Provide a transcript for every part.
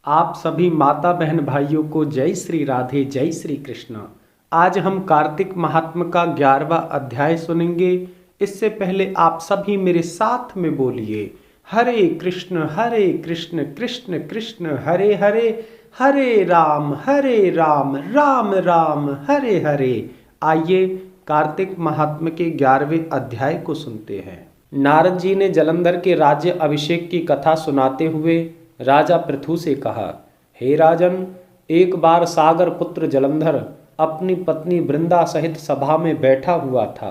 आप सभी माता बहन भाइयों को जय श्री राधे, जय श्री कृष्ण। आज हम कार्तिक महात्म का 11वां अध्याय सुनेंगे। इससे पहले आप सभी मेरे साथ में बोलिए, हरे कृष्ण कृष्ण कृष्ण हरे हरे, हरे राम राम राम हरे हरे। आइए कार्तिक महात्म के 11वें अध्याय को सुनते हैं। नारद जी ने जलंधर के राज्य अभिषेक की कथा सुनाते हुए राजा पृथु से कहा, हे राजन, एक बार सागर पुत्र जलंधर अपनी पत्नी वृंदा सहित सभा में बैठा हुआ था।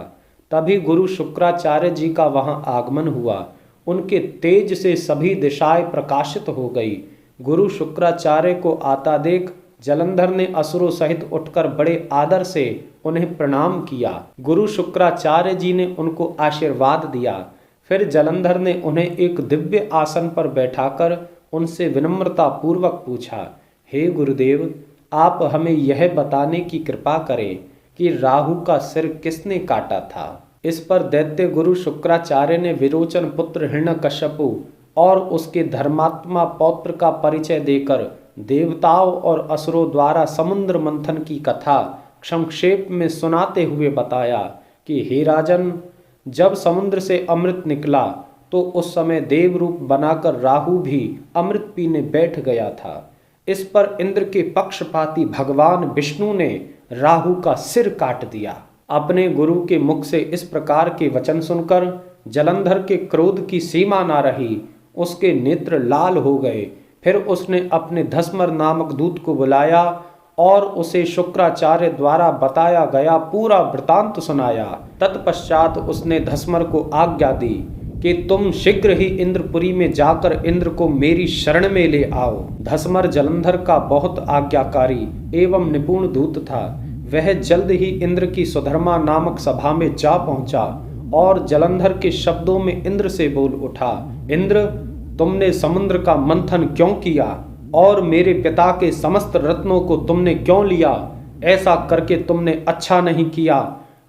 तभी गुरु शुक्राचार्य जी का वहां आगमन हुआ। उनके तेज से सभी दिशाएं प्रकाशित हो गई। गुरु शुक्राचार्य को आता देख जलंधर ने असुरों सहित उठकर बड़े आदर से उन्हें प्रणाम किया। गुरु शुक्राचार्य जी ने उनको आशीर्वाद दिया। फिर जलंधर ने उन्हें एक दिव्य आसन पर बैठाकर उनसे विनम्रता पूर्वक पूछा, हे गुरुदेव, आप हमें यह बताने की कृपा करें कि राहु का सिर किसने काटा था। इस पर दैत्य गुरु शुक्राचार्य ने विरोचन पुत्र हिरण्यकश्यपु और उसके धर्मात्मा पौत्र का परिचय देकर देवताओं और असुरों द्वारा समुद्र मंथन की कथा संक्षेप में सुनाते हुए बताया कि हे राजन, जब समुद्र से अमृत निकला तो उस समय देव रूप बनाकर राहु भी अमृत पीने बैठ गया था। इस पर इंद्र के पक्षपाती भगवान विष्णु ने राहु का सिर काट दिया। अपने गुरु के मुख से इस प्रकार के वचन सुनकर जलंधर के क्रोध की सीमा ना रही। उसके नेत्र लाल हो गए। फिर उसने अपने धस्मर नामक दूत को बुलाया और उसे शुक्राचार्य द्वारा बताया गया पूरा वृतांत सुनाया। तत्पश्चात उसने धस्मर को आज्ञा दी कि तुम शीघ्र ही इंद्रपुरी में जाकर इंद्र को मेरी शरण में ले आओ। धस्मर जलंधर का बहुत आज्ञाकारी एवं निपुण दूत था। वह जल्द ही इंद्र की सुधर्मा नामक सभा में जा पहुंचा और जलंधर के शब्दों में इंद्र से बोल उठा, इंद्र, तुमने समुद्र का मंथन क्यों किया और मेरे पिता के समस्त रत्नों को तुमने क्यों लिया? ऐसा करके तुमने अच्छा नहीं किया।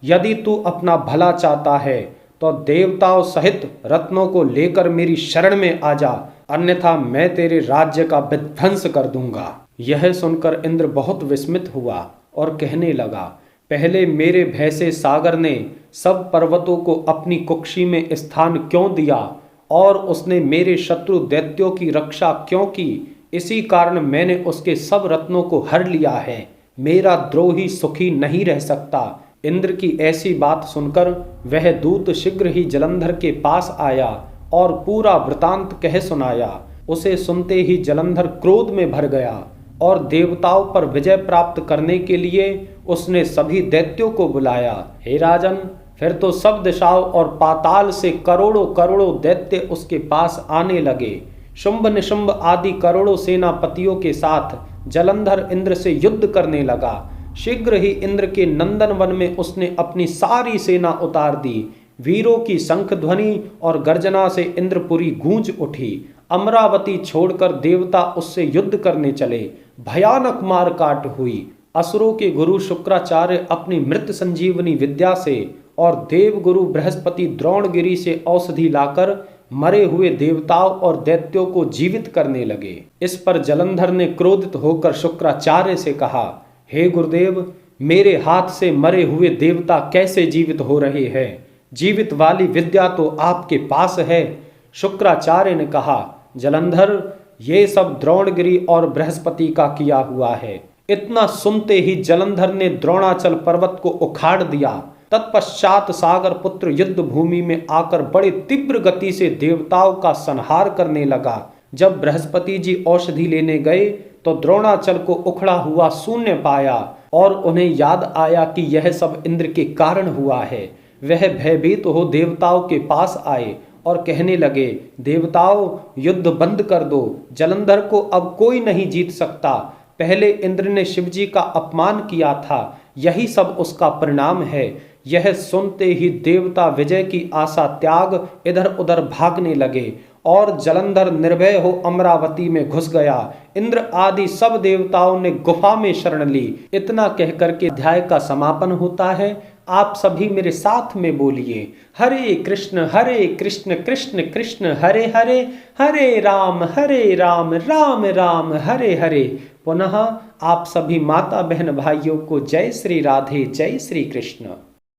यदि तू अपना भला चाहता है तो देवताओं सहित रत्नों को लेकर मेरी शरण में आ जा, अन्यथा मैं तेरे राज्य का विध्वंस कर दूंगा। यह सुनकर इंद्र बहुत विस्मित हुआ और कहने लगा, पहले मेरे भय से सागर ने सब पर्वतों को अपनी कुक्षी में स्थान क्यों दिया और उसने मेरे शत्रु दैत्यों की रक्षा क्यों की? इसी कारण मैंने उसके सब रत्नों को हर लिया है। मेरा द्रोही सुखी नहीं रह सकता। इंद्र की ऐसी बात सुनकर वह दूत शीघ्र ही जलंधर के पास आया और पूरा वृतांत कह सुनाया। उसे सुनते ही जलंधर क्रोध में भर गया और देवताओं पर विजय प्राप्त करने के लिए उसने सभी दैत्यों को बुलाया। हे राजन, फिर तो सब दिशाओं और पाताल से करोड़ों करोड़ों दैत्य उसके पास आने लगे। शुंभ निशुंभ आदि करोड़ों सेनापतियों के साथ जलंधर इंद्र से युद्ध करने लगा। शीघ्र ही इंद्र के नंदन वन में उसने अपनी सारी सेना उतार दी। वीरों की शंख ध्वनि और गर्जना से इंद्रपुरी गूंज उठी। अमरावती छोड़कर देवता उससे युद्ध करने चले। भयानक मारकाट हुई। असुरों के गुरु शुक्राचार्य अपनी मृत संजीवनी विद्या से और देव गुरु बृहस्पति द्रोणगिरी से औषधि लाकर मरे हुए देवताओं और दैत्यों को जीवित करने लगे। इस पर जलंधर ने क्रोधित होकर शुक्राचार्य से कहा, हे गुरुदेव, मेरे हाथ से मरे हुए देवता कैसे जीवित हो रहे हैं? जीवित वाली विद्या तो आपके पास है। शुक्राचार्य ने कहा, जलंधर, ये सब द्रोणगिरी और बृहस्पति का किया हुआ है। इतना सुनते ही जलंधर ने द्रोणाचल पर्वत को उखाड़ दिया। तत्पश्चात सागर पुत्र युद्ध भूमि में आकर बड़े तीव्र गति से देवताओं का संहार करने लगा। जब बृहस्पति जी औषधि लेने गए तो द्रोणाचल को उखड़ा हुआ शून्य पाया और उन्हें याद आया कि यह सब इंद्र के कारण हुआ है। वह भयभीत हो देवताओं के पास आए और कहने लगे, देवताओं, युद्ध बंद कर दो। जलंधर को अब कोई नहीं जीत सकता। पहले इंद्र ने शिवजी का अपमान किया था, यही सब उसका परिणाम है। यह सुनते ही देवता विजय की आशा त्याग इधर उधर भागने लगे और जलंधर निर्भय हो अमरावती में घुस गया। इंद्र आदि सब देवताओं ने गुफा में शरण ली। इतना कहकर के अध्याय का समापन होता है। आप सभी मेरे साथ में बोलिए, हरे कृष्ण कृष्ण कृष्ण हरे हरे, हरे राम राम राम हरे हरे। पुनः आप सभी माता बहन भाइयों को जय श्री राधे, जय श्री कृष्ण।